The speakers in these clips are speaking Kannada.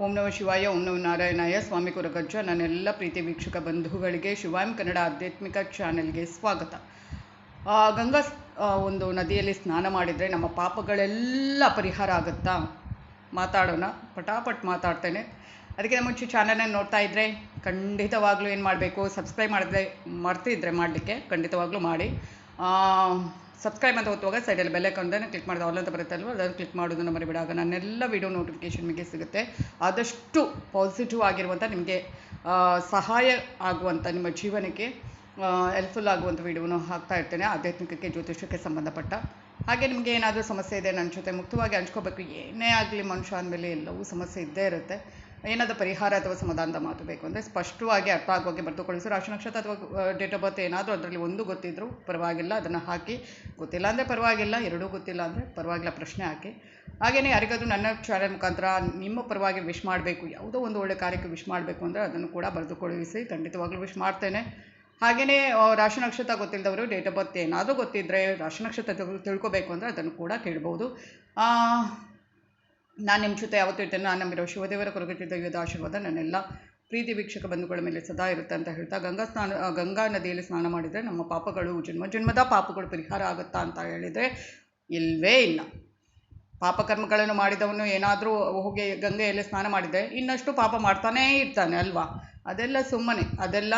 ಓಂ ನಮಃ ಶಿವಾಯ, ಓಂ ನಮಃ ನಾರಾಯಣಾಯ. ಸ್ವಾಮಿ ಕೊರಗಜ್ಜ. ನನ್ನೆಲ್ಲ ಪ್ರೀತಿ ವೀಕ್ಷಕ ಬಂಧುಗಳಿಗೆ ಶಿವಾಯಂ ಕನ್ನಡ ಆಧ್ಯಾತ್ಮಿಕ ಚಾನೆಲ್ಗೆ ಸ್ವಾಗತ. ಗಂಗಾ ಒಂದು ನದಿಯಲ್ಲಿ ಸ್ನಾನ ಮಾಡಿದರೆ ನಮ್ಮ ಪಾಪಗಳೆಲ್ಲ ಪರಿಹಾರ ಆಗುತ್ತಾ? ಮಾತಾಡೋಣ, ಪಟಾಪಟ್ ಮಾತಾಡ್ತೇನೆ. ಅದಕ್ಕೆ ಮುಂಚೆ ಚಾನಲ್ನ ನೋಡ್ತಾ ಇದ್ದರೆ ಖಂಡಿತವಾಗ್ಲೂ ಏನು ಮಾಡಬೇಕು, ಸಬ್ಸ್ಕ್ರೈಬ್ ಮಾಡಿದ್ರೆ ಮರ್ತಿದ್ರೆ ಮಾಡಲಿಕ್ಕೆ ಖಂಡಿತವಾಗ್ಲೂ ಮಾಡಿ. ಸಬ್ಸ್ಕ್ರೈಬ್ ಅಂತ ಹೊತ್ತುವಾಗ ಸೈಡಲ್ಲಿ ಬೆಲ್ಲೈಕನ್ ಕ್ಲಿಕ್ ಮಾಡಿದ ಆಲ್ ಅಂತ ಬರುತ್ತೆ ಅಲ್ವ, ಅದನ್ನು ಕ್ಲಿಕ್ ಮಾಡೋದನ್ನು ಮರಿಬಿಡಾಗ ನನ್ನೆಲ್ಲ ವೀಡಿಯೋ ನೋಟಿಫಿಕೇಷನ್ ನಿಮಗೆ ಸಿಗುತ್ತೆ. ಆದಷ್ಟು ಪಾಸಿಟಿವ್ ಆಗಿರುವಂಥ, ನಿಮಗೆ ಸಹಾಯ ಆಗುವಂಥ, ನಿಮ್ಮ ಜೀವನಕ್ಕೆ ಹೆಲ್ಪ್ಫುಲ್ ಆಗುವಂಥ ವೀಡಿಯೋನ ಹಾಕ್ತಾ ಇರ್ತೇನೆ. ಆಧ್ಯಾತ್ಮಿಕಕ್ಕೆ, ಜ್ಯೋತಿಷಕ್ಕೆ ಸಂಬಂಧಪಟ್ಟ ಹಾಗೆ. ನಿಮಗೆ ಏನಾದರೂ ಸಮಸ್ಯೆ ಇದೆ ನನ್ನ ಜೊತೆ ಮುಕ್ತವಾಗಿ ಹಂಚ್ಕೋಬೇಕು. ಏನೇ ಆಗಲಿ ಮನುಷ್ಯ ಅಂದಮೇಲೆ ಎಲ್ಲವೂ ಸಮಸ್ಯೆ ಇದ್ದೇ ಇರುತ್ತೆ. ಏನಾದರೂ ಪರಿಹಾರ ಅಥವಾ ಸಮಾಧಾನದ ಮಾತು ಬೇಕು ಅಂದರೆ ಸ್ಪಷ್ಟವಾಗಿ ಅರ್ಥ ಆಗೋಗೆ ಬರೆದುಕೊಳ್ಳಿಸಿ. ರಾಶಿ ನಕ್ಷತ್ರ ಅಥವಾ ಡೇಟ್ ಆಫ್ ಬರ್ತ್ ಏನಾದರೂ ಅದರಲ್ಲಿ ಒಂದು ಗೊತ್ತಿದ್ದರೂ ಪರವಾಗಿಲ್ಲ, ಅದನ್ನು ಹಾಕಿ. ಗೊತ್ತಿಲ್ಲ ಅಂದರೆ ಪರವಾಗಿಲ್ಲ, ಎರಡೂ ಗೊತ್ತಿಲ್ಲ ಅಂದರೆ ಪರವಾಗಿಲ್ಲ, ಪ್ರಶ್ನೆ ಹಾಕಿ. ಹಾಗೆಯೇ ಯಾರಿಗಾದರೂ ನನ್ನ ಚಾನೆಲ್ ಮುಖಾಂತರ ನಿಮ್ಮ ಪರವಾಗಿ ವಿಶ್ ಮಾಡಬೇಕು, ಯಾವುದೋ ಒಂದು ಒಳ್ಳೆ ಕಾರ್ಯಕ್ಕೆ ವಿಶ್ ಮಾಡಬೇಕು ಅಂದರೆ ಅದನ್ನು ಕೂಡ ಬರೆದುಕೊಳ್ಳಿಸಿ. ಖಂಡಿತವಾಗ್ಲೂ ವಿಶ್ ಮಾಡ್ತೇನೆ. ಹಾಗೆಯೇ ರಾಶಿ ನಕ್ಷತ್ರ ಗೊತ್ತಿಲ್ಲದವರು ಡೇಟ್ ಆಫ್ ಬರ್ತ್ ಏನಾದರೂ ಗೊತ್ತಿದ್ದರೆ, ರಾಶಿ ನಕ್ಷತ್ರ ತಿಳ್ಕೊಬೇಕು ಅಂದರೆ ಅದನ್ನು ಕೂಡ ಕೇಳ್ಬೋದು. ನಾನು ನಿಮ್ಮ ಜೊತೆ ಯಾವತ್ತೂ ಇರ್ತೇನೆ. ನಾನು ನಂಬಿರೋ ಶಿವದೇವರ ಕೊರಗಜ್ಜ ದೈವದ ಆಶೀರ್ವಾದ ನನ್ನೆಲ್ಲ ಪ್ರೀತಿ ವೀಕ್ಷಕ ಬಂಧುಗಳ ಮೇಲೆ ಸದಾ ಇರುತ್ತೆ ಅಂತ ಹೇಳ್ತಾ, ಗಂಗಾ ನದಿಯಲ್ಲಿ ಸ್ನಾನ ಮಾಡಿದರೆ ನಮ್ಮ ಪಾಪಗಳು, ಜನ್ಮದ ಪಾಪಗಳು ಪರಿಹಾರ ಆಗುತ್ತಾ ಅಂತ ಹೇಳಿದರೆ ಇಲ್ಲವೇ ಇಲ್ಲ. ಪಾಪಕರ್ಮಗಳನ್ನು ಮಾಡಿದವನು ಏನಾದರೂ ಹೋಗಿ ಗಂಗೆಯಲ್ಲಿ ಸ್ನಾನ ಮಾಡಿದರೆ ಇನ್ನಷ್ಟು ಪಾಪ ಮಾಡ್ತಾನೇ ಇರ್ತಾನೆ ಅಲ್ವಾ. ಅದೆಲ್ಲ ಸುಮ್ಮನೆ, ಅದೆಲ್ಲ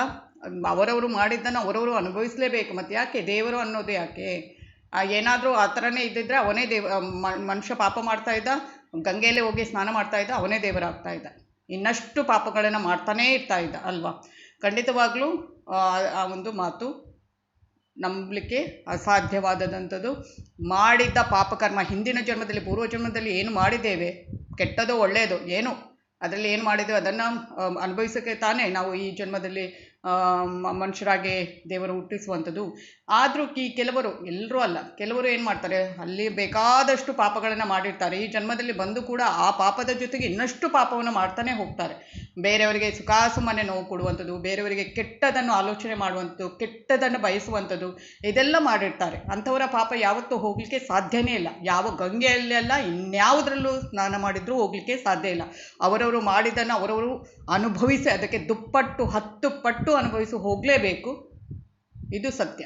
ಅವರವರು ಮಾಡಿದ್ದನ್ನು ಅವರವರು ಅನುಭವಿಸಲೇಬೇಕು. ಮತ್ತು ಯಾಕೆ ದೇವರು ಅನ್ನೋದು ಯಾಕೆ? ಏನಾದರೂ ಆ ಥರನೇ ಇದ್ದಿದ್ರೆ ಅವನೇ ಮನುಷ್ಯ ಪಾಪ ಮಾಡ್ತಾ ಇದ್ದ, ಗಂಗೆಯಲ್ಲೇ ಹೋಗಿ ಸ್ನಾನ ಮಾಡ್ತಾ ಇದ್ದ, ಅವನೇ ದೇವರಾಗ್ತಾ ಇದ್ದ. ಇನ್ನಷ್ಟು ಪಾಪಗಳನ್ನು ಮಾಡ್ತಾನೇ ಇರ್ತಾ ಇದ್ದ ಅಲ್ವಾ. ಖಂಡಿತವಾಗ್ಲೂ ಆ ಒಂದು ಮಾತು ನಂಬಲಿಕ್ಕೆ ಅಸಾಧ್ಯವಾದಂಥದ್ದು. ಮಾಡಿದ್ದ ಪಾಪಕರ್ಮ ಹಿಂದಿನ ಜನ್ಮದಲ್ಲಿ, ಪೂರ್ವ ಜನ್ಮದಲ್ಲಿ ಏನು ಮಾಡಿದ್ದೇವೆ, ಕೆಟ್ಟದೋ ಒಳ್ಳೆಯದೋ ಏನು, ಅದರಲ್ಲಿ ಏನು ಮಾಡಿದ್ದೇವೆ ಅದನ್ನು ಅನುಭವಿಸೋಕ್ಕೆ ತಾನೇ ನಾವು ಈ ಜನ್ಮದಲ್ಲಿ ಮನುಷ್ಯರಾಗಿ ದೇವರು ಹುಟ್ಟಿಸುವಂಥದ್ದು. ಆದರೂ ಕೆಲವರು, ಎಲ್ಲರೂ ಅಲ್ಲ, ಕೆಲವರು ಏನು ಮಾಡ್ತಾರೆ, ಅಲ್ಲಿ ಬೇಕಾದಷ್ಟು ಪಾಪಗಳನ್ನು ಮಾಡಿರ್ತಾರೆ. ಈ ಜನ್ಮದಲ್ಲಿ ಬಂದು ಕೂಡ ಆ ಪಾಪದ ಜೊತೆಗೆ ಇನ್ನಷ್ಟು ಪಾಪವನ್ನು ಮಾಡ್ತಾನೆ ಹೋಗ್ತಾರೆ. ಬೇರೆಯವರಿಗೆ ಸುಖಾಸುಮ್ಮನೆ ನೋವು ಕೊಡುವಂಥದ್ದು, ಬೇರೆಯವರಿಗೆ ಕೆಟ್ಟದನ್ನು ಆಲೋಚನೆ ಮಾಡುವಂಥದ್ದು, ಕೆಟ್ಟದನ್ನು ಬಯಸುವಂಥದ್ದು, ಇದೆಲ್ಲ ಮಾಡಿರ್ತಾರೆ. ಅಂಥವರ ಪಾಪ ಯಾವತ್ತೂ ಹೋಗಲಿಕ್ಕೆ ಸಾಧ್ಯನೇ ಇಲ್ಲ. ಯಾವ ಗಂಗೆಯಲ್ಲೆಲ್ಲ ಇನ್ಯಾವುದರಲ್ಲೂ ಸ್ನಾನ ಮಾಡಿದ್ರೂ ಹೋಗಲಿಕ್ಕೆ ಸಾಧ್ಯ ಇಲ್ಲ. ಅವರವರು ಮಾಡಿದ್ದನ್ನು ಅವರವರು ಅನುಭವಿಸಿ ಅದಕ್ಕೆ ದುಪ್ಪಟ್ಟು 10 ಪಟ್ಟು ಅನುಭವಿಸಿ ಹೋಗಲೇಬೇಕು. ಇದು ಸತ್ಯ.